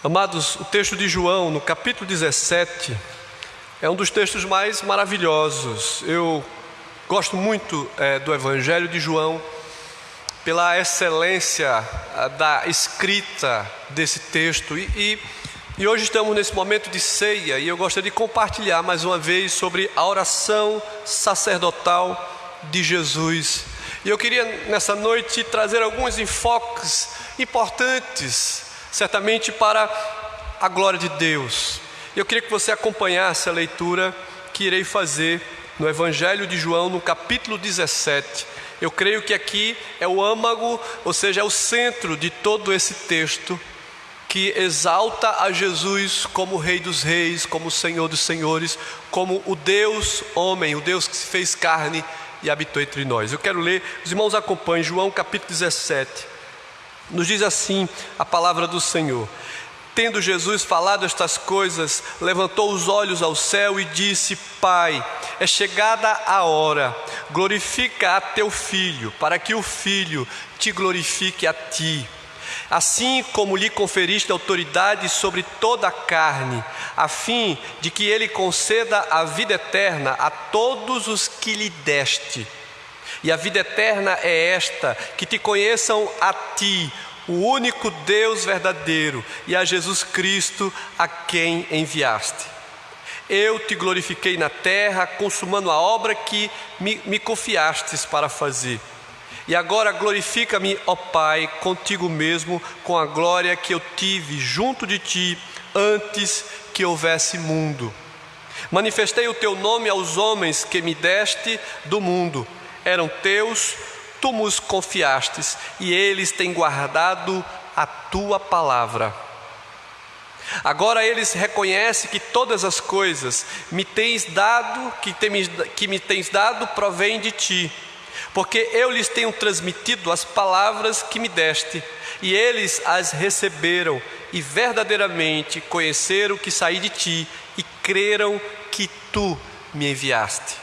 Amados, o texto de João, no capítulo 17, é um dos textos mais maravilhosos. Eu gosto muito do Evangelho de João, pela excelência da escrita desse texto. E hoje estamos nesse momento de ceia, e eu gostaria de compartilhar mais uma vez sobre a oração sacerdotal de Jesus. E eu queria nessa noite trazer alguns enfoques importantes, certamente para a glória de Deus. Eu queria que você acompanhasse a leitura que irei fazer no Evangelho de João, no capítulo 17. Eu creio que aqui é o âmago, ou seja, é o centro de todo esse texto, que exalta a Jesus como Rei dos Reis, como Senhor dos Senhores, como o Deus homem, o Deus que se fez carne e habitou entre nós. Eu quero ler, os irmãos acompanhem, João capítulo 17. Nos diz assim a palavra do Senhor: tendo Jesus falado estas coisas, levantou os olhos ao céu e disse: Pai, é chegada a hora, glorifica a teu Filho, para que o Filho te glorifique a ti. Assim como lhe conferiste autoridade sobre toda a carne, a fim de que ele conceda a vida eterna a todos os que lhe deste. E a vida eterna é esta, que te conheçam a ti, o único Deus verdadeiro, e a Jesus Cristo, a quem enviaste. Eu te glorifiquei na terra, consumando a obra que me confiastes para fazer. E agora glorifica-me, ó Pai, contigo mesmo, com a glória que eu tive junto de ti, antes que houvesse mundo. Manifestei o teu nome aos homens que me deste do mundo. Eram teus, tu nos confiastes, e eles têm guardado a tua palavra. Agora eles reconhecem que todas as coisas me tens dado, que me tens dado, provém de ti, porque eu lhes tenho transmitido as palavras que me deste, e eles as receberam, e verdadeiramente conheceram que saí de ti, e creram que tu me enviaste.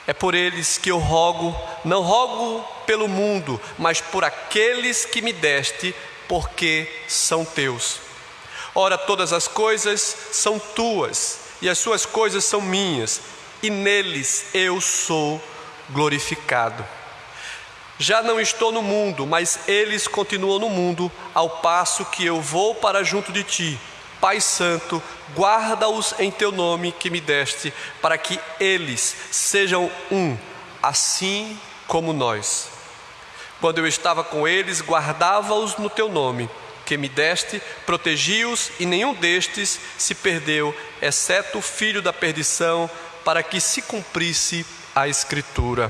É por eles que eu rogo, não rogo pelo mundo, mas por aqueles que me deste, porque são teus. Ora, todas as coisas são tuas, e as suas coisas são minhas, e neles eu sou glorificado. Já não estou no mundo, mas eles continuam no mundo, ao passo que eu vou para junto de ti. Pai Santo, guarda-os em teu nome que me deste, para que eles sejam um, assim como nós. Quando eu estava com eles, guardava-os no teu nome que me deste, protegi-os, e nenhum destes se perdeu, exceto o filho da perdição, para que se cumprisse a Escritura.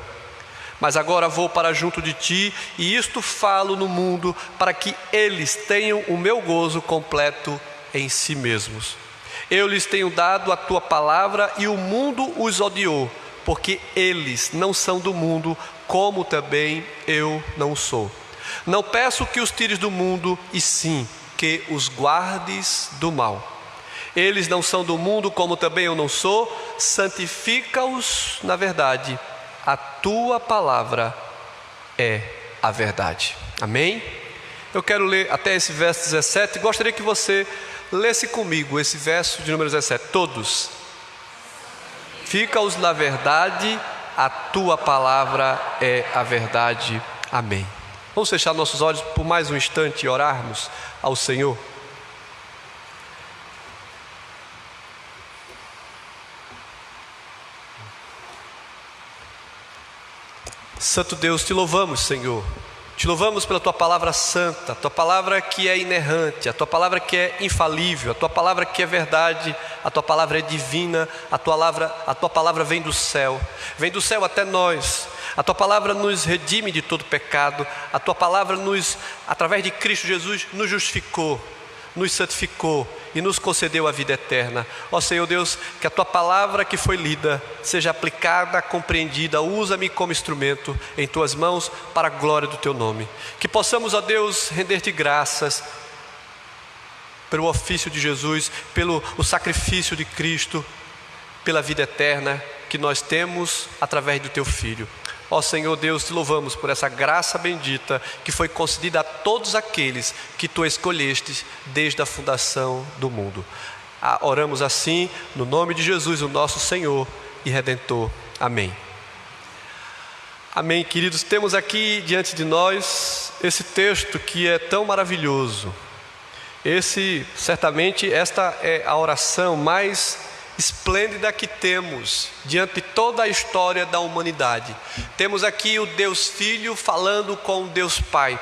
Mas agora vou para junto de ti, e isto falo no mundo, para que eles tenham o meu gozo completo em si mesmos. Eu lhes tenho dado a tua palavra, e o mundo os odiou, porque eles não são do mundo, como também eu não sou. Não peço que os tires do mundo, e sim que os guardes do mal. Eles não são do mundo, como também eu não sou. Santifica-os na verdade. A tua palavra é a verdade. Amém? Eu quero ler até esse verso 17. Gostaria que você lesse comigo esse verso de número 17, todos. Fica-os na verdade, a tua palavra é a verdade. Amém. Vamos fechar nossos olhos por mais um instante e orarmos ao Senhor. Santo Deus, te louvamos, Senhor. Te louvamos pela tua palavra santa, a tua palavra que é inerrante, a tua palavra que é infalível, a tua palavra que é verdade, a tua palavra é divina, a tua palavra vem do céu até nós. A tua palavra nos redime de todo pecado, a tua palavra através de Cristo Jesus, nos justificou, nos santificou e nos concedeu a vida eterna. Ó Senhor Deus, que a tua palavra que foi lida seja aplicada, compreendida. Usa-me como instrumento em tuas mãos para a glória do teu nome. Que possamos, ó Deus, render-te graças pelo ofício de Jesus, pelo o sacrifício de Cristo, pela vida eterna que nós temos através do teu Filho. Ó Senhor Deus, te louvamos por essa graça bendita que foi concedida a todos aqueles que tu escolheste desde a fundação do mundo. Oramos assim no nome de Jesus, o nosso Senhor e Redentor. Amém. Amém, queridos. Temos aqui diante de nós esse texto que é tão maravilhoso. Certamente, esta é a oração mais esplêndida que temos diante de toda a história da humanidade. Temos aqui o Deus Filho falando com o Deus Pai.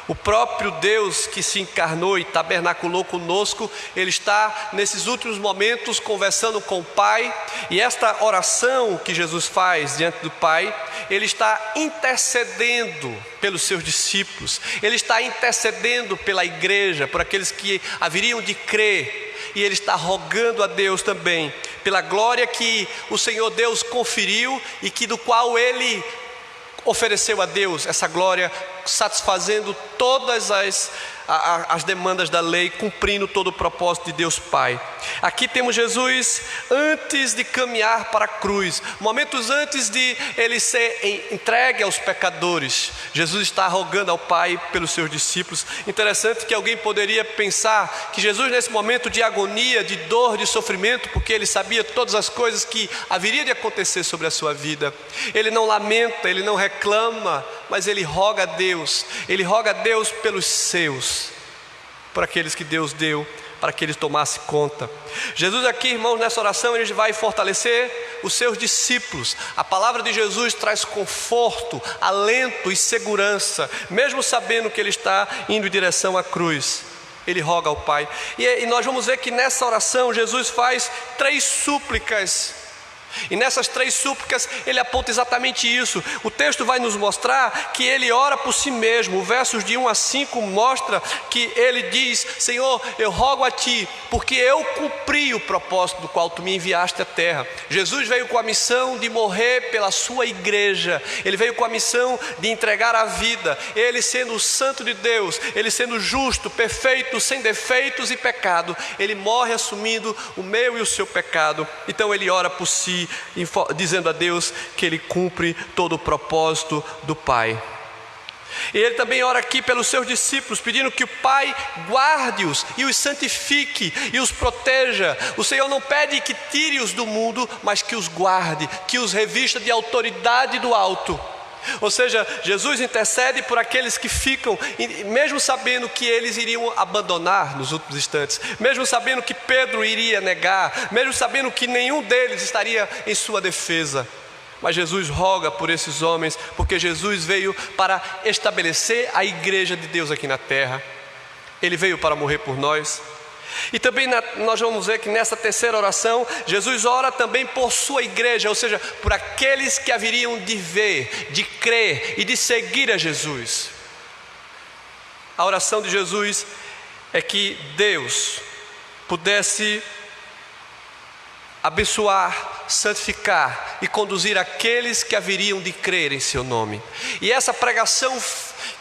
O próprio Deus que se encarnou e tabernaculou conosco, Ele está nesses últimos momentos conversando com o Pai. E esta oração que Jesus faz diante do Pai, Ele está intercedendo pelos seus discípulos. Ele está intercedendo pela igreja, por aqueles que haveriam de crer. E Ele está rogando a Deus também pela glória que o Senhor Deus conferiu e que do qual Ele ofereceu a Deus essa glória, satisfazendo todas as demandas da lei, cumprindo todo o propósito de Deus Pai. Aqui temos Jesus antes de caminhar para a cruz, momentos antes de Ele ser entregue aos pecadores. Jesus está rogando ao Pai pelos seus discípulos. Interessante que alguém poderia pensar que Jesus, nesse momento de agonia, de dor, de sofrimento, porque Ele sabia todas as coisas que haveria de acontecer sobre a sua vida, Ele não lamenta, Ele não reclama, mas Ele roga a Deus. Ele roga a Deus pelos seus, por aqueles que Deus deu, para que Ele tomasse conta. Jesus aqui, irmãos, nessa oração, Ele vai fortalecer os seus discípulos. A palavra de Jesus traz conforto, alento e segurança, mesmo sabendo que Ele está indo em direção à cruz. Ele roga ao Pai. E nós vamos ver que nessa oração, Jesus faz 3 súplicas. E nessas 3 súplicas Ele aponta exatamente isso. O texto vai nos mostrar que Ele ora por si mesmo. Versos de 1 a 5 mostra que Ele diz: Senhor, eu rogo a Ti, porque eu cumpri o propósito do qual Tu me enviaste à terra. Jesus veio com a missão de morrer pela sua igreja. Ele veio com a missão de entregar a vida. Ele sendo o santo de Deus, Ele sendo justo, perfeito, sem defeitos e pecado, Ele morre assumindo o meu e o seu pecado. Então Ele ora por si, dizendo a Deus que Ele cumpre todo o propósito do Pai. E Ele também ora aqui pelos seus discípulos, pedindo que o Pai guarde-os e os santifique e os proteja. O Senhor não pede que tire-os do mundo, mas que os guarde, que os revista de autoridade do alto. Ou seja, Jesus intercede por aqueles que ficam, mesmo sabendo que eles iriam abandonar nos últimos instantes, mesmo sabendo que Pedro iria negar, mesmo sabendo que nenhum deles estaria em sua defesa. Mas Jesus roga por esses homens, porque Jesus veio para estabelecer a igreja de Deus aqui na terra. Ele veio para morrer por nós. E também nós vamos ver que nessa terceira oração, Jesus ora também por sua igreja, ou seja, por aqueles que haveriam de ver, de crer e de seguir a Jesus. A oração de Jesus é que Deus pudesse abençoar, santificar e conduzir aqueles que haveriam de crer em seu nome. E essa pregação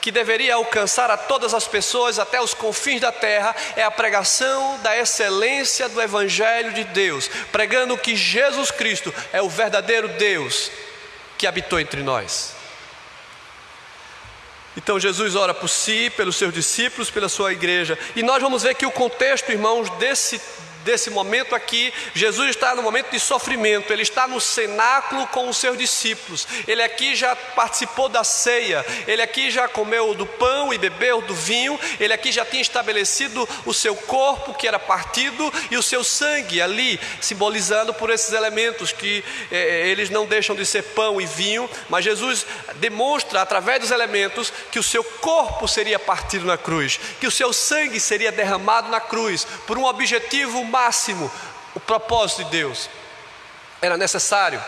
que deveria alcançar a todas as pessoas até os confins da terra é a pregação da excelência do Evangelho de Deus, pregando que Jesus Cristo é o verdadeiro Deus que habitou entre nós. Então Jesus ora por si, pelos seus discípulos, pela sua igreja. E nós vamos ver que o contexto, irmãos, desse momento aqui, Jesus está no momento de sofrimento. Ele está no cenáculo com os seus discípulos. Ele aqui já participou da ceia. Ele aqui já comeu do pão e bebeu do vinho. Ele aqui já tinha estabelecido o seu corpo que era partido e o seu sangue ali, simbolizando por esses elementos que eles não deixam de ser pão e vinho. Mas Jesus demonstra através dos elementos que o seu corpo seria partido na cruz, que o seu sangue seria derramado na cruz por um objetivo máximo. O propósito de Deus era necessário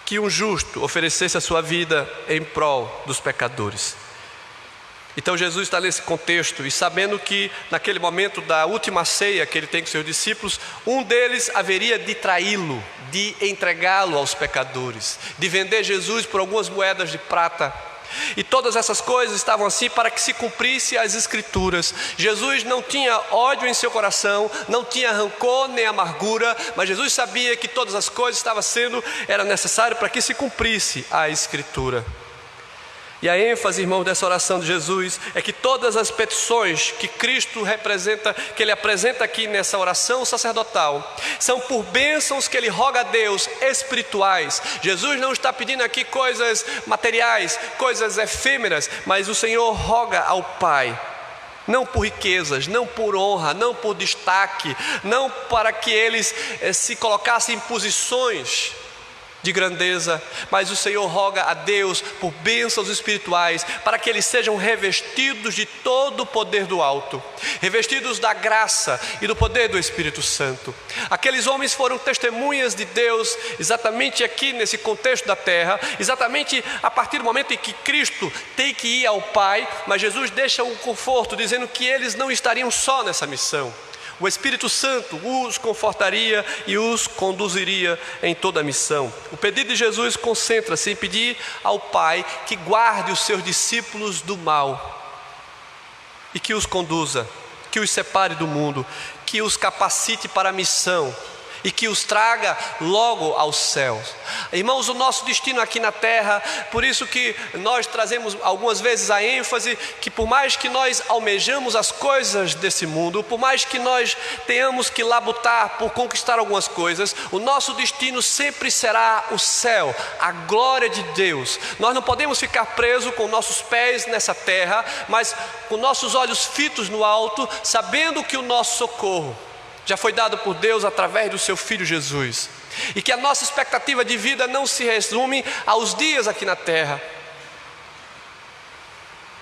que um justo oferecesse a sua vida em prol dos pecadores. Então Jesus está nesse contexto e sabendo que naquele momento da última ceia que ele tem com seus discípulos, um deles haveria de traí-lo, de entregá-lo aos pecadores, de vender Jesus por algumas moedas de prata. E todas essas coisas estavam assim para que se cumprisse as Escrituras. Jesus não tinha ódio em seu coração, não tinha rancor nem amargura, mas Jesus sabia que todas as coisas era necessário para que se cumprisse a Escritura. E a ênfase, irmão, dessa oração de Jesus é que todas as petições que Cristo representa, que Ele apresenta aqui nessa oração sacerdotal, são por bênçãos que Ele roga a Deus espirituais. Jesus não está pedindo aqui coisas materiais, coisas efêmeras, mas o Senhor roga ao Pai, não por riquezas, não por honra, não por destaque, não para que eles se colocassem em posições de grandeza, mas o Senhor roga a Deus por bênçãos espirituais, para que eles sejam revestidos de todo o poder do alto, revestidos da graça e do poder do Espírito Santo. Aqueles homens foram testemunhas de Deus, exatamente aqui nesse contexto da terra, exatamente a partir do momento em que Cristo tem que ir ao Pai, mas Jesus deixa um conforto, dizendo que eles não estariam só nessa missão. O Espírito Santo os confortaria e os conduziria em toda a missão. O pedido de Jesus concentra-se em pedir ao Pai que guarde os seus discípulos do mal e que os conduza, que os separe do mundo, que os capacite para a missão e que os traga logo aos céus. Irmãos, o nosso destino aqui na terra, por isso que nós trazemos algumas vezes a ênfase que por mais que nós almejamos as coisas desse mundo, por mais que nós tenhamos que labutar por conquistar algumas coisas, o nosso destino sempre será o céu, a glória de Deus. Nós não podemos ficar presos com nossos pés nessa terra, mas com nossos olhos fitos no alto, sabendo que o nosso socorro já foi dado por Deus através do seu Filho Jesus, e que a nossa expectativa de vida não se resume aos dias aqui na terra,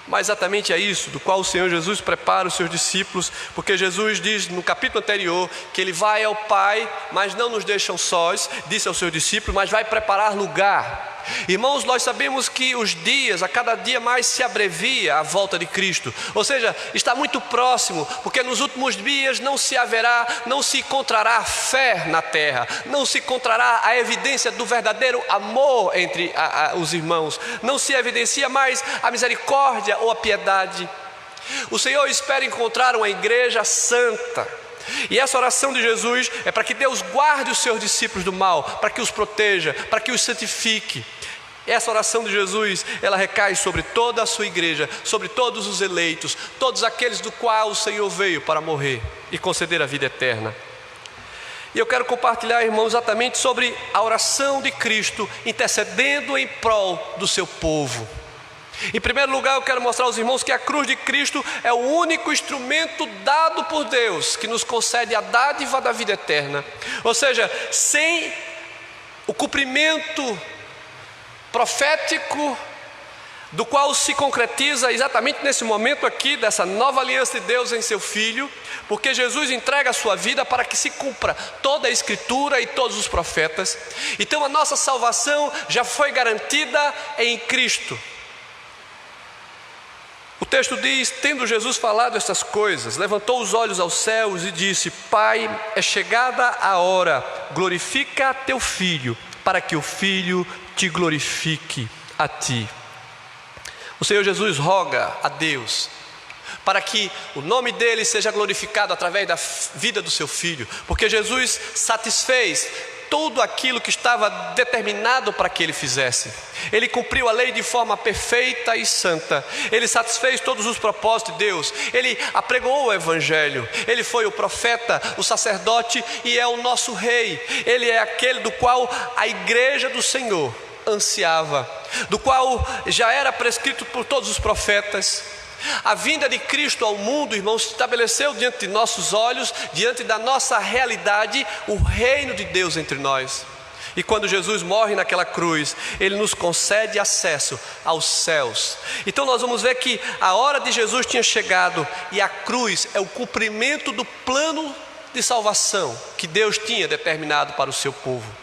mas exatamente é isso, do qual o Senhor Jesus prepara os seus discípulos, porque Jesus diz no capítulo anterior que Ele vai ao Pai, mas não nos deixam sós, disse aos seus discípulos, mas vai preparar lugar. Irmãos, nós sabemos que os dias, a cada dia mais se abrevia a volta de Cristo, ou seja, está muito próximo, porque nos últimos dias não se encontrará fé na terra, não se encontrará a evidência do verdadeiro amor entre os irmãos, não se evidencia mais a misericórdia ou a piedade. O Senhor espera encontrar uma igreja santa, e essa oração de Jesus é para que Deus guarde os seus discípulos do mal, para que os proteja, para que os santifique. Essa oração de Jesus, ela recai sobre toda a sua igreja, sobre todos os eleitos, todos aqueles do qual o Senhor veio para morrer e conceder a vida eterna. E eu quero compartilhar, irmãos, exatamente sobre a oração de Cristo intercedendo em prol do seu povo. Em primeiro lugar, eu quero mostrar aos irmãos que a cruz de Cristo é o único instrumento dado por Deus que nos concede a dádiva da vida eterna. Ou seja, sem o cumprimento profético do qual se concretiza exatamente nesse momento aqui dessa nova aliança de Deus em seu Filho, porque Jesus entrega a sua vida para que se cumpra toda a Escritura e todos os profetas. Então a nossa salvação já foi garantida em Cristo. O texto diz: tendo Jesus falado estas coisas, levantou os olhos aos céus e disse: Pai, é chegada a hora, glorifica teu Filho, para que o Filho te glorifique a ti. O Senhor Jesus roga a Deus para que o nome dele seja glorificado através da vida do seu Filho, porque Jesus satisfez tudo aquilo que estava determinado para que ele fizesse. Ele cumpriu a lei de forma perfeita e santa. Ele satisfez todos os propósitos de Deus. Ele apregoou o Evangelho. Ele foi o profeta, o sacerdote e é o nosso rei. Ele é aquele do qual a igreja do Senhor ansiava, do qual já era prescrito por todos os profetas. A vinda de Cristo ao mundo, irmãos, estabeleceu diante de nossos olhos, diante da nossa realidade, o reino de Deus entre nós. E quando Jesus morre naquela cruz, Ele nos concede acesso aos céus. Então nós vamos ver que a hora de Jesus tinha chegado, e a cruz é o cumprimento do plano de salvação que Deus tinha determinado para o seu povo.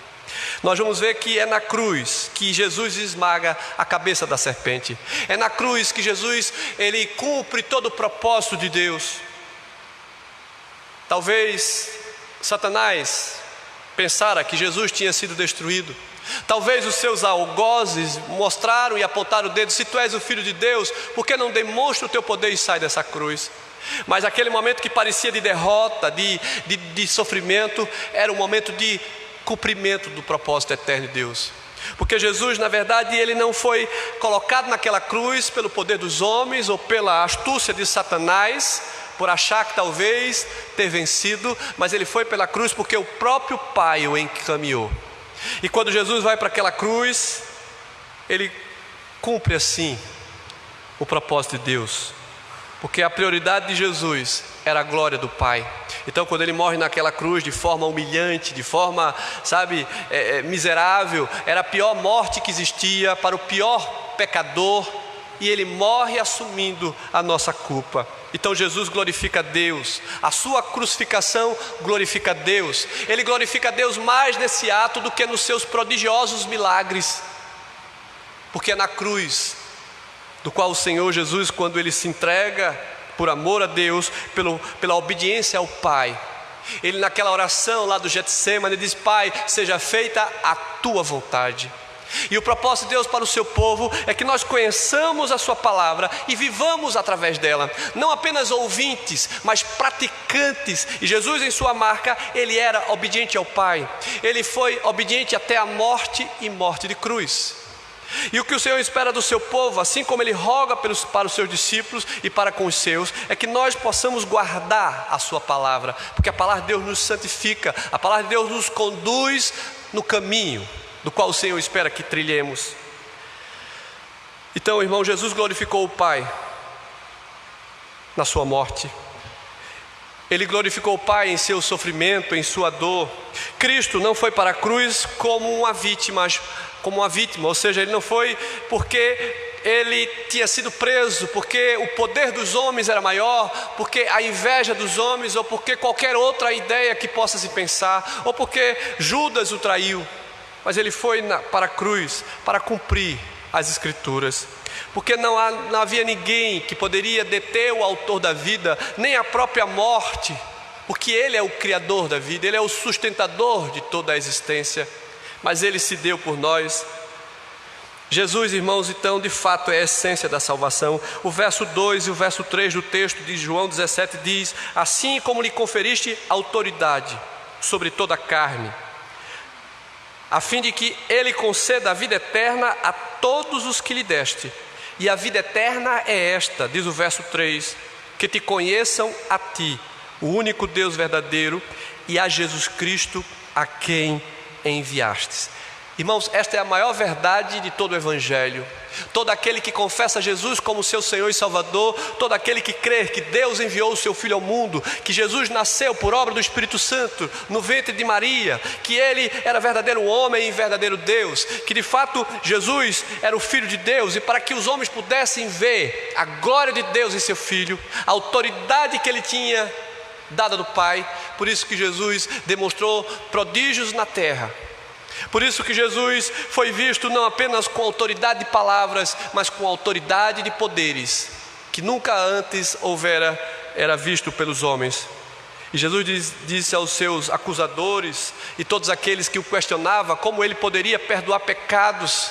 Nós vamos ver que é na cruz que Jesus esmaga a cabeça da serpente. É na cruz que Jesus, ele cumpre todo o propósito de Deus. Talvez Satanás pensara que Jesus tinha sido destruído, Talvez os seus algozes mostraram e apontaram o dedo: se tu és o Filho de Deus, por que não demonstra o teu poder e sai dessa cruz? Mas aquele momento que parecia de derrota, de sofrimento, era um momento de cumprimento do propósito eterno de Deus. Porque Jesus, na verdade, ele não foi colocado naquela cruz pelo poder dos homens ou pela astúcia de Satanás, por achar que talvez ter vencido, mas ele foi pela cruz porque o próprio Pai o encaminhou. E quando Jesus vai para aquela cruz, ele cumpre assim o propósito de Deus, porque a prioridade de Jesus era a glória do Pai. Então quando ele morre naquela cruz de forma humilhante, de forma, miserável, era a pior morte que existia para o pior pecador, e ele morre assumindo a nossa culpa. Então Jesus glorifica a Deus, a sua crucificação glorifica a Deus. Ele glorifica a Deus mais nesse ato do que nos seus prodigiosos milagres, porque é na cruz do qual o Senhor Jesus, quando ele se entrega por amor a Deus, pela obediência ao Pai, ele naquela oração lá do Getsemane diz: Pai, seja feita a tua vontade. E o propósito de Deus para o seu povo é que nós conheçamos a sua palavra e vivamos através dela, não apenas ouvintes, mas praticantes. E Jesus, em sua marca, ele era obediente ao Pai, ele foi obediente até a morte e morte de cruz. E o que o Senhor espera do seu povo, assim como ele roga para os seus discípulos e para com os seus, é que nós possamos guardar a sua palavra, porque a palavra de Deus nos santifica, a palavra de Deus nos conduz no caminho do qual o Senhor espera que trilhemos. Então, irmão, Jesus glorificou o Pai na sua morte. Ele glorificou o Pai em seu sofrimento, em sua dor. Cristo não foi para a cruz como uma vítima, ou seja, ele não foi porque ele tinha sido preso, porque o poder dos homens era maior, porque a inveja dos homens, ou porque qualquer outra ideia que possa se pensar, ou porque Judas o traiu. Mas ele foi para a cruz para cumprir as Escrituras, porque não havia ninguém que poderia deter o autor da vida, nem a própria morte, porque ele é o criador da vida, ele é o sustentador de toda a existência, mas ele se deu por nós. Jesus, irmãos, então de fato é a essência da salvação. O verso 2 e o verso 3 do texto de João 17 diz: assim como lhe conferiste autoridade sobre toda a carne, a fim de que ele conceda a vida eterna a todos os que lhe deste. E a vida eterna é esta, diz o verso 3, que te conheçam a ti, o único Deus verdadeiro, e a Jesus Cristo, a quem enviastes. Irmãos, esta é a maior verdade de todo o Evangelho. Todo aquele que confessa Jesus como seu Senhor e Salvador, todo aquele que crê que Deus enviou o seu Filho ao mundo, que Jesus nasceu por obra do Espírito Santo no ventre de Maria, que ele era verdadeiro homem e verdadeiro Deus, que de fato Jesus era o Filho de Deus, e para que os homens pudessem ver a glória de Deus em seu Filho, a autoridade que ele tinha dada do Pai, por isso que Jesus demonstrou prodígios na terra. Por isso que Jesus foi visto não apenas com autoridade de palavras, mas com autoridade de poderes, que nunca antes era visto pelos homens. E Jesus disse aos seus acusadores e todos aqueles que o questionavam como ele poderia perdoar pecados.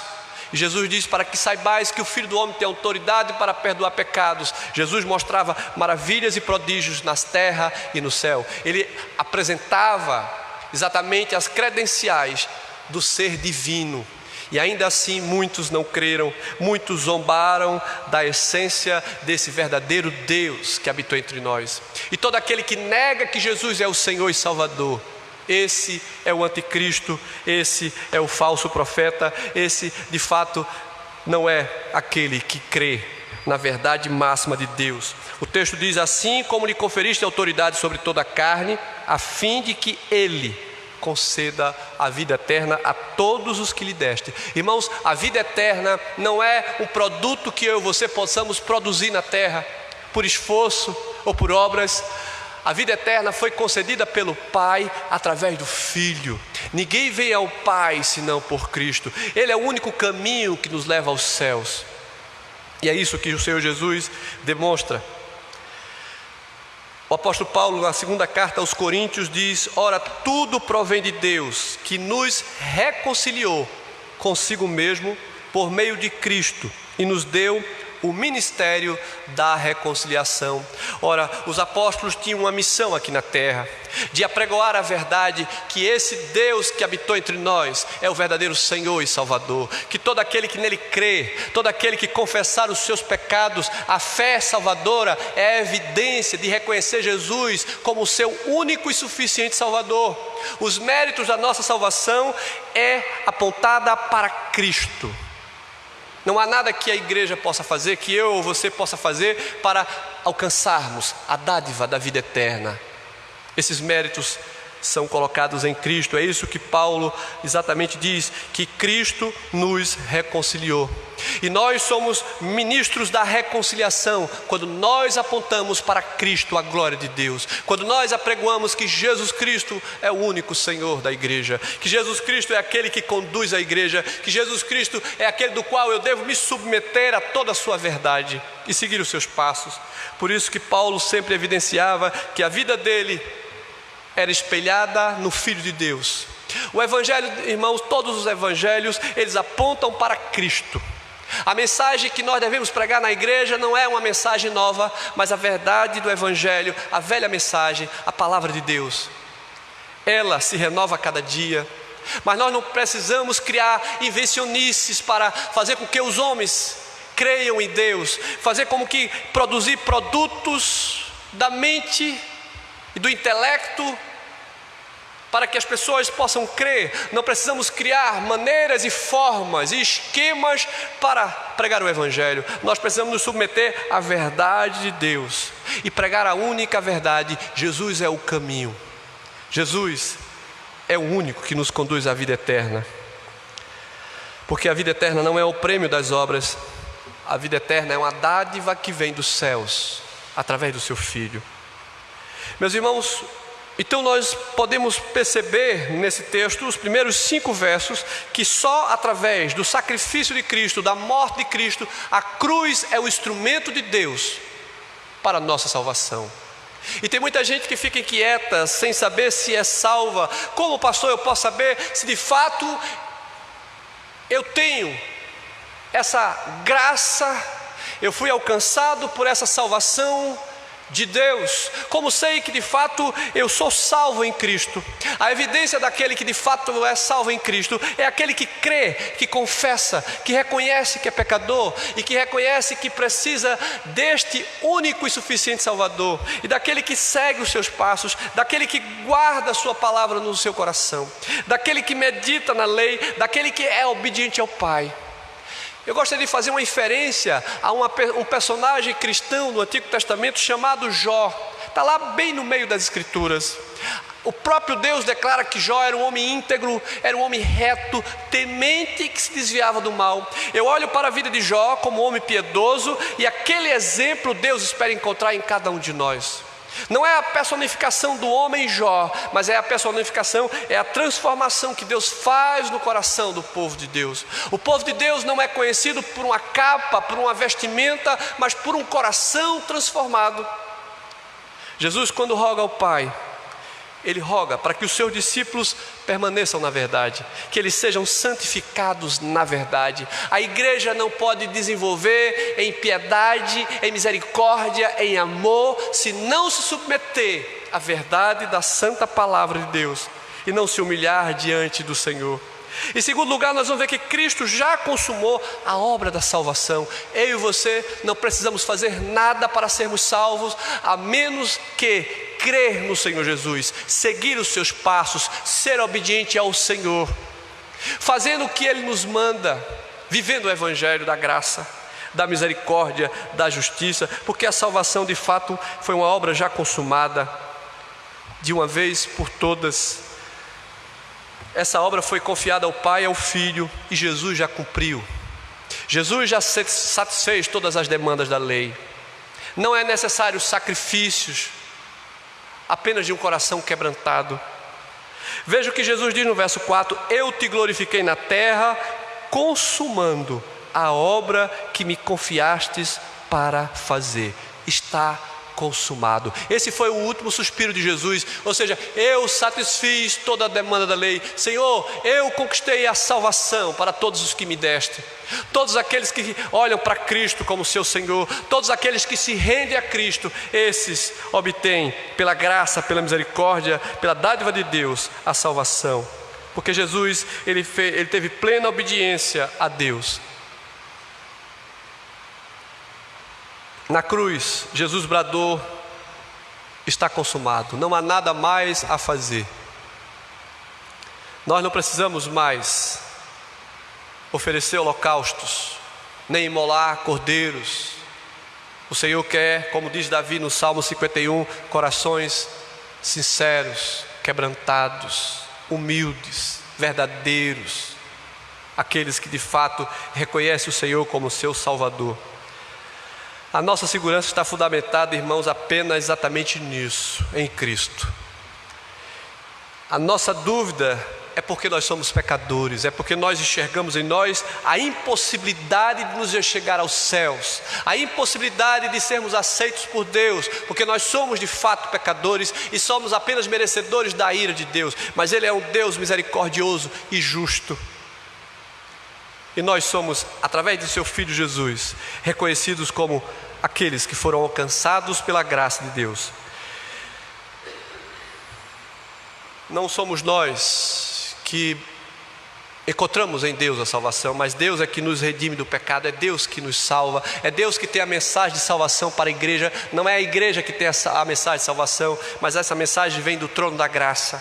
E Jesus disse: para que saibais que o Filho do Homem tem autoridade para perdoar pecados. Jesus mostrava maravilhas e prodígios na terra e no céu. Ele apresentava exatamente as credenciais do ser divino, e ainda assim muitos não creram, muitos zombaram da essência desse verdadeiro Deus que habitou entre nós. E todo aquele que nega que Jesus é o Senhor e Salvador, esse é o anticristo, esse é o falso profeta, esse de fato não é aquele que crê na verdade máxima de Deus. O texto diz: assim como lhe conferiste autoridade sobre toda a carne, a fim de que ele conceda a vida eterna a todos os que lhe deste. Irmãos, a vida eterna não é um produto que eu e você possamos produzir na terra, por esforço ou por obras. A vida eterna foi concedida pelo Pai através do Filho. Ninguém vem ao Pai senão por Cristo. Ele é o único caminho que nos leva aos céus. E é isso que o Senhor Jesus demonstra. O apóstolo Paulo, na segunda carta aos Coríntios, diz: ora, tudo provém de Deus, que nos reconciliou consigo mesmo por meio de Cristo e nos deu o ministério da reconciliação. Ora, os apóstolos tinham uma missão aqui na terra, de apregoar a verdade que esse Deus que habitou entre nós é o verdadeiro Senhor e Salvador, que todo aquele que nele crê, todo aquele que confessar os seus pecados, a fé salvadora é a evidência de reconhecer Jesus como o seu único e suficiente Salvador. Os méritos da nossa salvação é apontada para Cristo. Não há nada que a igreja possa fazer, que eu ou você possa fazer para alcançarmos a dádiva da vida eterna. Esses méritos são colocados em Cristo. É isso que Paulo exatamente diz, que Cristo nos reconciliou. E nós somos ministros da reconciliação quando nós apontamos para Cristo, a glória de Deus. Quando nós apregoamos que Jesus Cristo é o único Senhor da igreja, que Jesus Cristo é aquele que conduz a igreja, que Jesus Cristo é aquele do qual eu devo me submeter a toda a sua verdade e seguir os seus passos. Por isso que Paulo sempre evidenciava que a vida dele era espelhada no Filho de Deus. O Evangelho, irmãos, todos os Evangelhos, eles apontam para Cristo. A mensagem que nós devemos pregar na igreja não é uma mensagem nova, mas a verdade do Evangelho, a velha mensagem, a palavra de Deus. Ela se renova a cada dia, mas nós não precisamos criar invencionices para fazer com que os homens creiam em Deus, fazer como que produzir produtos da mente e do intelecto para que as pessoas possam crer. Não precisamos criar maneiras e formas e esquemas para pregar o Evangelho. Nós precisamos nos submeter à verdade de Deus e pregar a única verdade. Jesus é o caminho. Jesus é o único que nos conduz à vida eterna. Porque a vida eterna não é o prêmio das obras. A vida eterna é uma dádiva que vem dos céus através do seu Filho. Meus irmãos, então nós podemos perceber nesse texto, os primeiros 5 versos, que só através do sacrifício de Cristo, da morte de Cristo, a cruz é o instrumento de Deus para a nossa salvação. E tem muita gente que fica inquieta, sem saber se é salva. Como pastor eu posso saber se de fato eu tenho essa graça, eu fui alcançado por essa salvação de Deus? Como sei que de fato eu sou salvo em Cristo? A evidência daquele que de fato é salvo em Cristo é aquele que crê, que confessa, que reconhece que é pecador e que reconhece que precisa deste único e suficiente Salvador, e daquele que segue os seus passos, daquele que guarda a sua palavra no seu coração, daquele que medita na lei, daquele que é obediente ao Pai. Eu gostaria de fazer uma inferência a um personagem cristão do Antigo Testamento chamado Jó. Está lá bem no meio das Escrituras. O próprio Deus declara que Jó era um homem íntegro, era um homem reto, temente, que se desviava do mal. Eu olho para a vida de Jó como um homem piedoso, e aquele exemplo Deus espera encontrar em cada um de nós. Não é a personificação do homem Jó, mas é a personificação, é a transformação que Deus faz no coração do povo de Deus. O povo de Deus não é conhecido por uma capa, por uma vestimenta, mas por um coração transformado. Jesus, quando roga ao Pai, Ele roga para que os seus discípulos permaneçam na verdade, que eles sejam santificados na verdade. A igreja não pode desenvolver em piedade, em misericórdia, em amor, se não se submeter à verdade da santa palavra de Deus e não se humilhar diante do Senhor. Em segundo lugar, nós vamos ver que Cristo já consumou a obra da salvação. Eu e você não precisamos fazer nada para sermos salvos, a menos que crer no Senhor Jesus, seguir os seus passos, ser obediente ao Senhor, fazendo o que Ele nos manda, vivendo o Evangelho da graça, da misericórdia, da justiça, porque a salvação de fato foi uma obra já consumada, de uma vez por todas. Essa obra foi confiada ao Pai e ao Filho, e Jesus já cumpriu. Jesus já satisfez todas as demandas da lei. Não é necessário sacrifícios, apenas de um coração quebrantado. Veja o que Jesus diz no verso 4: eu te glorifiquei na terra, consumando a obra que me confiastes para fazer. Está consumado. Esse foi o último suspiro de Jesus, ou seja, eu satisfiz toda a demanda da lei. Senhor, eu conquistei a salvação para todos os que me deste. Todos aqueles que olham para Cristo como seu Senhor, todos aqueles que se rendem a Cristo, esses obtêm pela graça, pela misericórdia, pela dádiva de Deus, a salvação. Porque Jesus, ele teve plena obediência a Deus. Na cruz, Jesus bradou: está consumado, não há nada mais a fazer. Nós não precisamos mais oferecer holocaustos, nem imolar cordeiros. O Senhor quer, como diz Davi no Salmo 51, corações sinceros, quebrantados, humildes, verdadeiros, aqueles que de fato reconhecem o Senhor como seu Salvador. A nossa segurança está fundamentada, irmãos, apenas exatamente nisso, em Cristo. A nossa dúvida é porque nós somos pecadores, é porque nós enxergamos em nós a impossibilidade de nos chegar aos céus, a impossibilidade de sermos aceitos por Deus, porque nós somos de fato pecadores e somos apenas merecedores da ira de Deus, mas Ele é um Deus misericordioso e justo. E nós somos, através de seu Filho Jesus, reconhecidos como aqueles que foram alcançados pela graça de Deus. Não somos nós que encontramos em Deus a salvação, mas Deus é que nos redime do pecado, é Deus que nos salva, é Deus que tem a mensagem de salvação para a igreja. Não é a igreja que tem a mensagem de salvação, mas essa mensagem vem do trono da graça.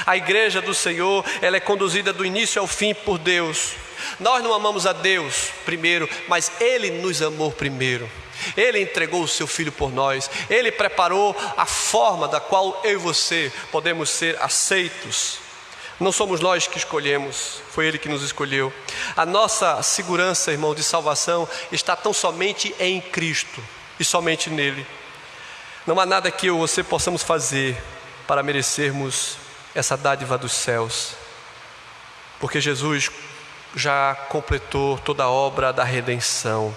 A igreja do Senhor, ela é conduzida do início ao fim por Deus. Nós não amamos a Deus primeiro, mas Ele nos amou primeiro. Ele entregou o seu Filho por nós. Ele preparou a forma da qual eu e você podemos ser aceitos. Não somos nós que escolhemos, foi Ele que nos escolheu. A nossa segurança, irmão, de salvação está tão somente em Cristo e somente nele. Não há nada que eu e você possamos fazer para merecermos essa dádiva dos céus, porque Jesus já completou toda a obra da redenção.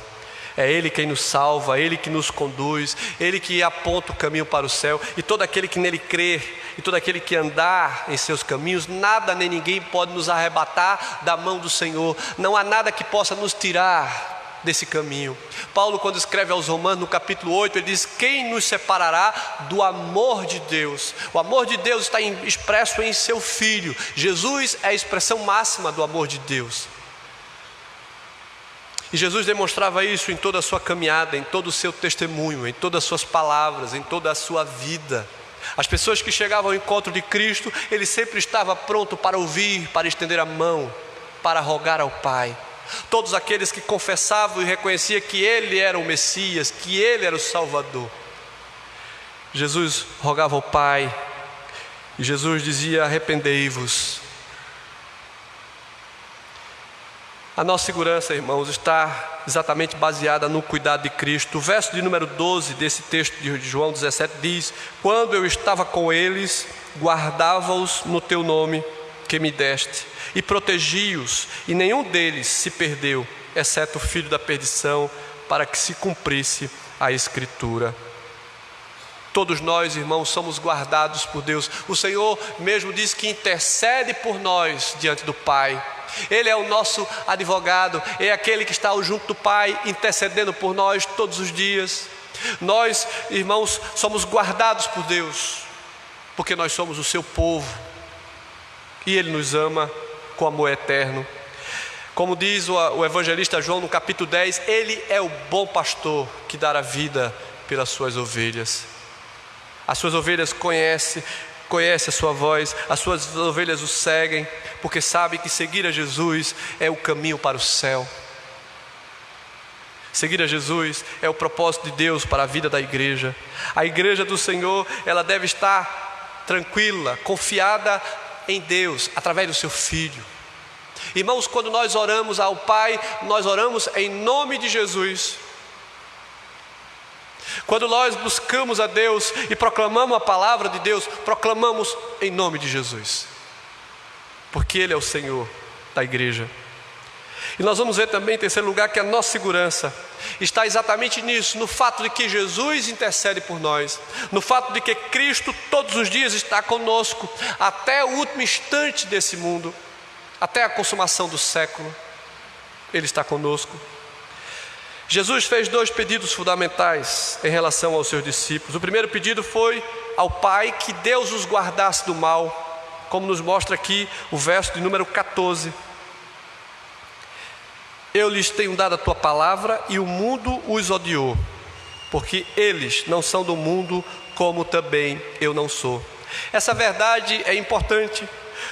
É Ele quem nos salva, Ele que nos conduz, Ele que aponta o caminho para o céu. E todo aquele que nele crer, e todo aquele que andar em seus caminhos, nada nem ninguém pode nos arrebatar da mão do Senhor. Não há nada que possa nos tirar desse caminho. Paulo, quando escreve aos Romanos, no capítulo 8, ele diz: quem nos separará do amor de Deus? O amor de Deus está expresso em seu Filho. Jesus é a expressão máxima do amor de Deus. E Jesus demonstrava isso em toda a sua caminhada, em todo o seu testemunho, em todas as suas palavras, em toda a sua vida. As pessoas que chegavam ao encontro de Cristo, Ele sempre estava pronto para ouvir, para estender a mão, para rogar ao Pai. Todos aqueles que confessavam e reconheciam que Ele era o Messias, que Ele era o Salvador, Jesus rogava ao Pai, e Jesus dizia: arrependei-vos. A nossa segurança, irmãos, está exatamente baseada no cuidado de Cristo. O verso de número 12 desse texto de João 17 diz: quando eu estava com eles, guardava-os no teu nome que me deste, e protegi-os, e nenhum deles se perdeu, exceto o filho da perdição, para que se cumprisse a Escritura. Todos nós, irmãos, somos guardados por Deus. O Senhor mesmo diz que intercede por nós diante do Pai. Ele é o nosso advogado, é aquele que está junto do Pai, intercedendo por nós todos os dias. Nós, irmãos, somos guardados por Deus, porque nós somos o seu povo, e Ele nos ama com amor eterno. Como diz o evangelista João no capítulo 10, Ele é o bom pastor que dá a vida pelas suas ovelhas. As suas ovelhas conhecem a sua voz, as suas ovelhas o seguem, porque sabem que seguir a Jesus é o caminho para o céu. Seguir a Jesus é o propósito de Deus para a vida da igreja. A igreja do Senhor, ela deve estar tranquila, confiada em Deus, através do seu Filho. Irmãos, quando nós oramos ao Pai, nós oramos em nome de Jesus. Quando nós buscamos a Deus e proclamamos a palavra de Deus, proclamamos em nome de Jesus, porque Ele é o Senhor da igreja. E nós vamos ver também, em terceiro lugar, que a nossa segurança está exatamente nisso, no fato de que Jesus intercede por nós, no fato de que Cristo todos os dias está conosco, até o último instante desse mundo, até a consumação do século, Ele está conosco. Jesus fez 2 pedidos fundamentais em relação aos seus discípulos. O primeiro pedido foi ao Pai que Deus os guardasse do mal, como nos mostra aqui o verso de número 14. Eu lhes tenho dado a tua palavra e o mundo os odiou, porque eles não são do mundo, como também eu não sou. Essa verdade é importante.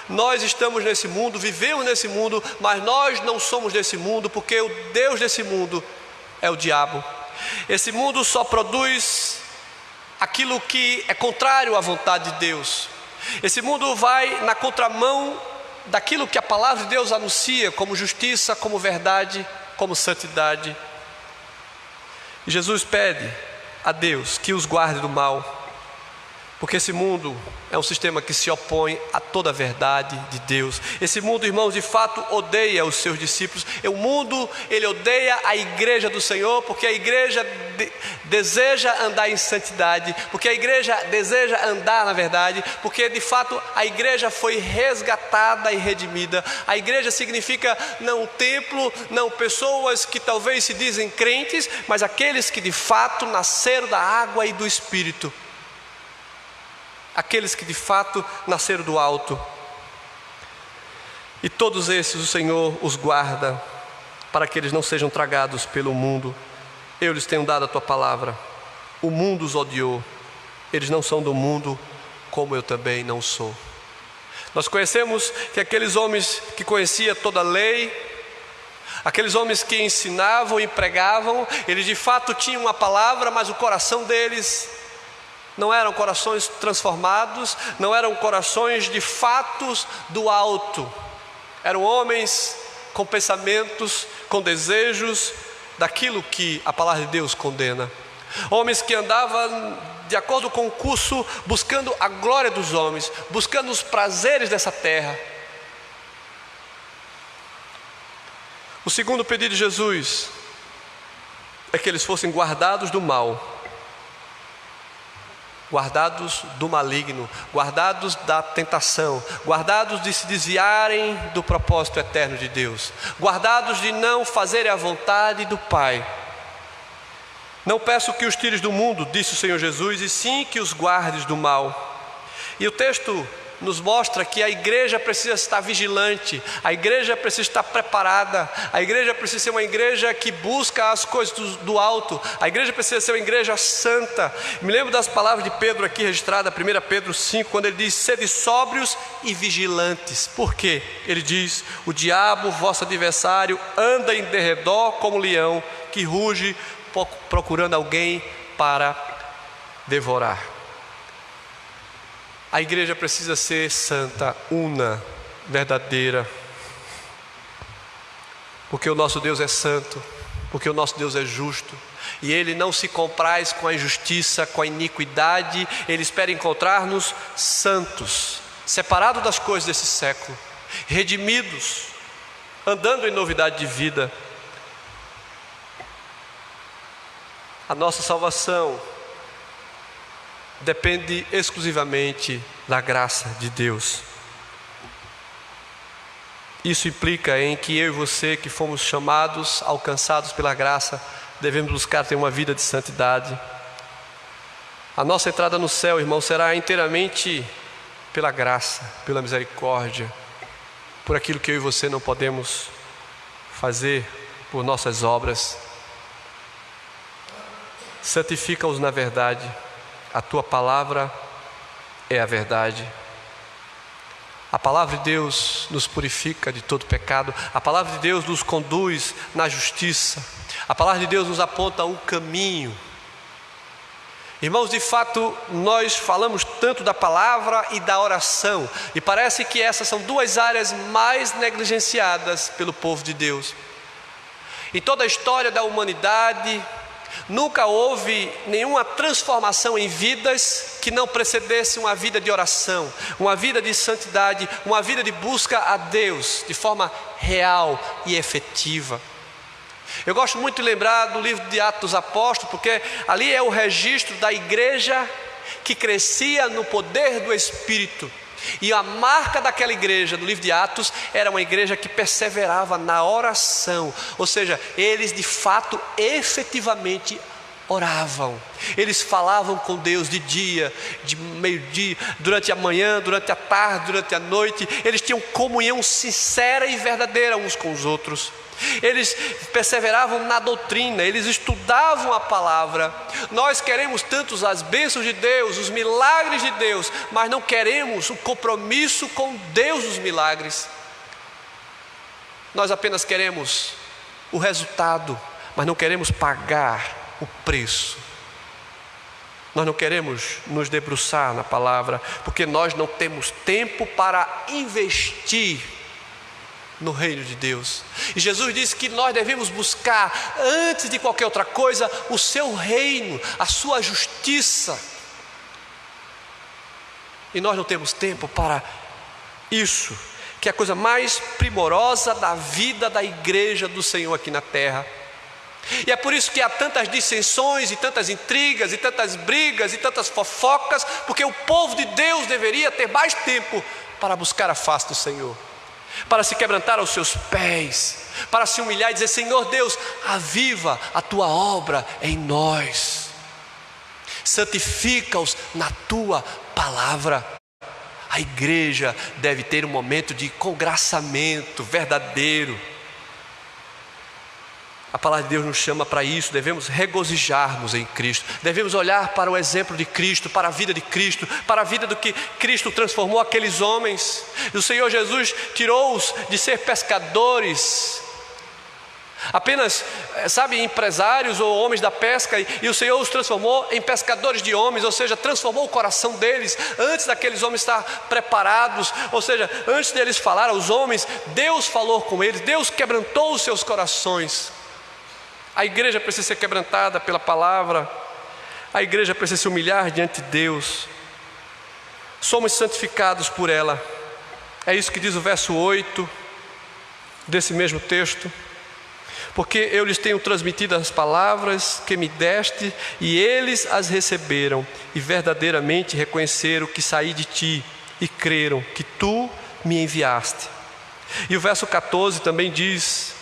Nós estamos nesse mundo, vivemos nesse mundo, mas nós não somos desse mundo, porque o Deus desse mundo é o diabo. Esse mundo só produz aquilo que é contrário à vontade de Deus. Esse mundo vai na contramão daquilo que a palavra de Deus anuncia como justiça, como verdade, como santidade. E Jesus pede a Deus que os guarde do mal, porque esse mundo é um sistema que se opõe a toda a verdade de Deus. Esse mundo, irmãos, de fato odeia os seus discípulos. O mundo, ele odeia a igreja do Senhor, porque a igreja deseja andar em santidade, porque a igreja deseja andar na verdade, porque de fato a igreja foi resgatada e redimida. A igreja significa não templo, não pessoas que talvez se dizem crentes, mas aqueles que de fato nasceram da água e do Espírito. Aqueles que de fato nasceram do alto. E todos esses o Senhor os guarda, para que eles não sejam tragados pelo mundo. Eu lhes tenho dado a tua palavra. O mundo os odiou. Eles não são do mundo, como eu também não sou. Nós conhecemos que aqueles homens que conheciam toda a lei, aqueles homens que ensinavam e pregavam, eles de fato tinham uma palavra, mas o coração deles não eram corações transformados, não eram corações de fatos do alto. Eram homens com pensamentos, com desejos daquilo que a palavra de Deus condena. Homens que andavam de acordo com o curso, buscando a glória dos homens, buscando os prazeres dessa terra. O segundo pedido de Jesus é que eles fossem guardados do mal, guardados do maligno, guardados da tentação, guardados de se desviarem do propósito eterno de Deus, guardados de não fazerem a vontade do Pai. Não peço que os tires do mundo, disse o Senhor Jesus, e sim que os guardes do mal. E o texto nos mostra que a igreja precisa estar vigilante, a igreja precisa estar preparada, a igreja precisa ser uma igreja que busca as coisas do alto, a igreja precisa ser uma igreja santa. Me lembro das palavras de Pedro aqui registradas, 1 Pedro 5, quando ele diz: sede sóbrios e vigilantes. Por quê? Ele diz: o diabo, vosso adversário, anda em derredor como leão, que ruge procurando alguém para devorar. A igreja precisa ser santa, una, verdadeira, porque o nosso Deus é santo, porque o nosso Deus é justo, e Ele não se compraz com a injustiça, com a iniquidade. Ele espera encontrar-nos santos, separados das coisas desse século, redimidos, andando em novidade de vida. A nossa salvação depende exclusivamente da graça de Deus. Isso implica em que eu e você, que fomos chamados, alcançados pela graça, devemos buscar ter uma vida de santidade. A nossa entrada no céu, irmão, será inteiramente pela graça, pela misericórdia, por aquilo que eu e você não podemos fazer por nossas obras. Santifica-os na verdade. A tua palavra é a verdade. A palavra de Deus nos purifica de todo pecado. A palavra de Deus nos conduz na justiça. A palavra de Deus nos aponta o caminho. Irmãos, de fato, nós falamos tanto da palavra e da oração, e parece que essas são duas áreas mais negligenciadas pelo povo de Deus. Em toda a história da humanidade, Nunca houve nenhuma transformação em vidas que não precedesse uma vida de oração, uma vida de santidade, uma vida de busca a Deus de forma real e efetiva. Eu gosto muito de lembrar do livro de Atos dos Apóstolos, porque ali é o registro da igreja que crescia no poder do Espírito. E a marca daquela igreja, do livro de Atos, era uma igreja que perseverava na oração. Ou seja, eles de fato, efetivamente oravam. Eles falavam com Deus de dia, de meio-dia, durante a manhã, durante a tarde, durante a noite. Eles tinham comunhão sincera e verdadeira uns com os outros. Eles perseveravam na doutrina, eles estudavam a palavra. Nós queremos tanto as bênçãos de Deus, os milagres de Deus, mas não queremos o compromisso com Deus dos milagres. Nós apenas queremos o resultado, mas não queremos pagar o preço. Nós não queremos nos debruçar na palavra, porque nós não temos tempo para investir no reino de Deus. E Jesus disse que nós devemos buscar, antes de qualquer outra coisa, o seu reino, a sua justiça. E nós não temos tempo para isso, que é a coisa mais primorosa da vida da igreja do Senhor aqui na terra. E é por isso que há tantas dissensões e tantas intrigas e tantas brigas e tantas fofocas, porque o povo de Deus deveria ter mais tempo para buscar a face do Senhor, para se quebrantar aos seus pés, para se humilhar e dizer: Senhor Deus, aviva a tua obra em nós, santifica-os na tua palavra. A igreja deve ter um momento de congraçamento verdadeiro. A palavra de Deus nos chama para isso. Devemos regozijarmos em Cristo, devemos olhar para o exemplo de Cristo, para a vida de Cristo, para a vida do que Cristo transformou aqueles homens. O Senhor Jesus tirou-os de ser pescadores, apenas, empresários ou homens da pesca, e o Senhor os transformou em pescadores de homens, ou seja, transformou o coração deles. Antes daqueles homens estar preparados, ou seja, antes deles falar aos homens, Deus falou com eles, Deus quebrantou os seus corações. A igreja precisa ser quebrantada pela palavra, a igreja precisa se humilhar diante de Deus, somos santificados por ela. É isso que diz o verso 8 desse mesmo texto: porque eu lhes tenho transmitido as palavras que me deste, e eles as receberam, e verdadeiramente reconheceram que saí de ti, e creram que tu me enviaste. E o verso 14 também diz: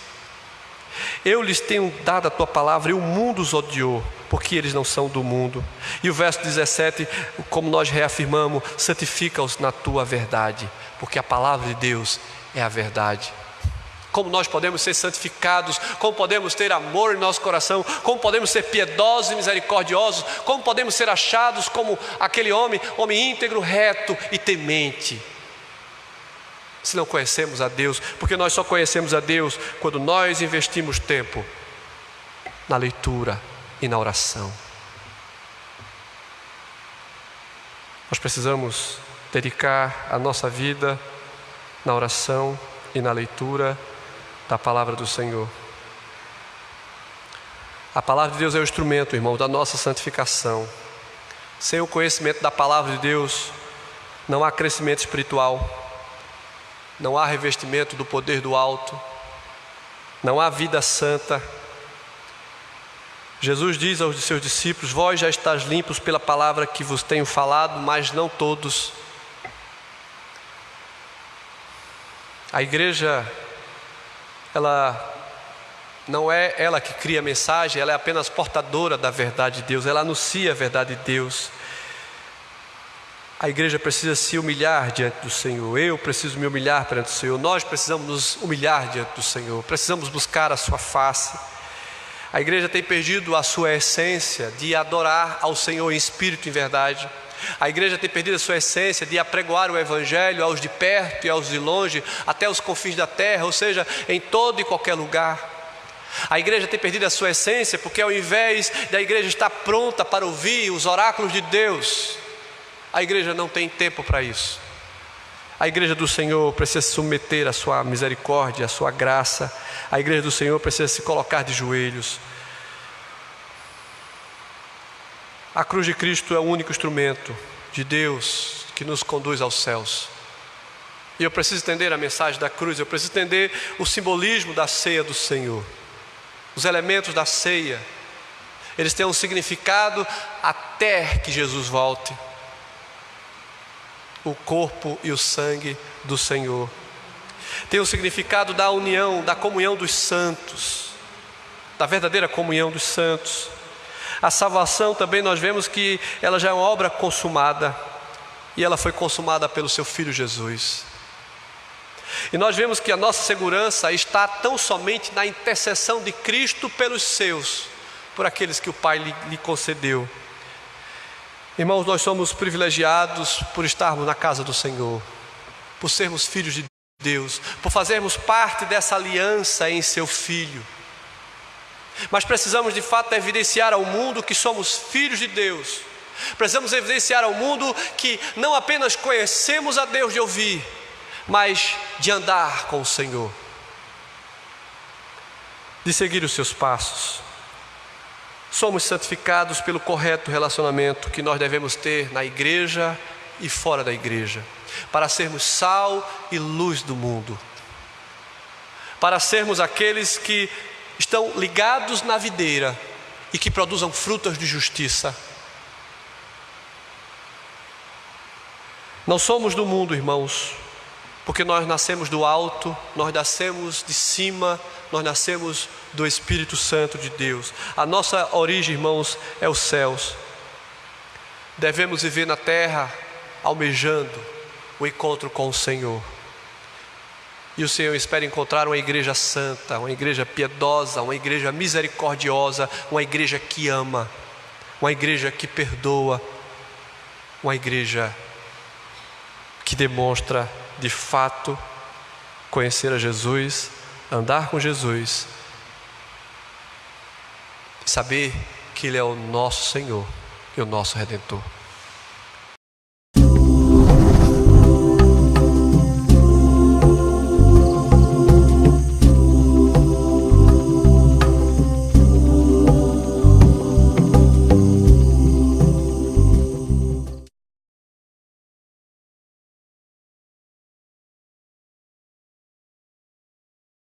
eu lhes tenho dado a tua palavra, e o mundo os odiou, porque eles não são do mundo. E o verso 17, como nós reafirmamos: santifica-os na tua verdade, porque a palavra de Deus é a verdade. Como nós podemos ser santificados, como podemos ter amor em nosso coração, como podemos ser piedosos e misericordiosos, como podemos ser achados como aquele homem íntegro, reto e temente, se não conhecemos a Deus? Porque nós só conhecemos a Deus quando nós investimos tempo na leitura e na oração. Nós precisamos dedicar a nossa vida na oração e na leitura da palavra do Senhor. A palavra de Deus é o instrumento, irmão, da nossa santificação. Sem o conhecimento da palavra de Deus, não há crescimento espiritual, não há revestimento do poder do alto, não há vida santa. Jesus diz aos seus discípulos: vós já estáis limpos pela palavra que vos tenho falado, mas não todos. A igreja, ela não é ela que cria a mensagem, ela é apenas portadora da verdade de Deus, ela anuncia a verdade de Deus. A igreja precisa se humilhar diante do Senhor, eu preciso me humilhar perante o Senhor, nós precisamos nos humilhar diante do Senhor, precisamos buscar a sua face. A igreja tem perdido a sua essência de adorar ao Senhor em espírito e em verdade. A igreja tem perdido a sua essência de apregoar o Evangelho aos de perto e aos de longe, até os confins da terra, ou seja, em todo e qualquer lugar. A igreja tem perdido a sua essência porque, ao invés da igreja estar pronta para ouvir os oráculos de Deus, a igreja não tem tempo para isso. A igreja do Senhor precisa se submeter à sua misericórdia, à sua graça. A igreja do Senhor precisa se colocar de joelhos. A cruz de Cristo é o único instrumento de Deus que nos conduz aos céus. E eu preciso entender a mensagem da cruz, eu preciso entender o simbolismo da ceia do Senhor. Os elementos da ceia, eles têm um significado até que Jesus volte. O corpo e o sangue do Senhor. Tem o significado da união, da comunhão dos santos, da verdadeira comunhão dos santos. A salvação também nós vemos que ela já é uma obra consumada, e ela foi consumada pelo seu Filho Jesus. E nós vemos que a nossa segurança está tão somente na intercessão de Cristo pelos seus, por aqueles que o Pai lhe concedeu. Irmãos, nós somos privilegiados por estarmos na casa do Senhor, por sermos filhos de Deus, por fazermos parte dessa aliança em seu Filho. Mas precisamos de fato evidenciar ao mundo que somos filhos de Deus. Precisamos evidenciar ao mundo que não apenas conhecemos a Deus de ouvir, mas de andar com o Senhor, de seguir os seus passos. Somos santificados pelo correto relacionamento que nós devemos ter na igreja e fora da igreja, para sermos sal e luz do mundo, para sermos aqueles que estão ligados na videira e que produzam frutos de justiça. Não somos do mundo, irmãos, porque nós nascemos do alto, nós nascemos de cima, nós nascemos do Espírito Santo de Deus. A nossa origem, irmãos, é os céus. Devemos viver na terra almejando o encontro com o Senhor. E o Senhor espera encontrar uma igreja santa, uma igreja piedosa, uma igreja misericordiosa, uma igreja que ama, uma igreja que perdoa, uma igreja que demonstra de fato conhecer a Jesus, andar com Jesus, saber que Ele é o nosso Senhor e o nosso Redentor.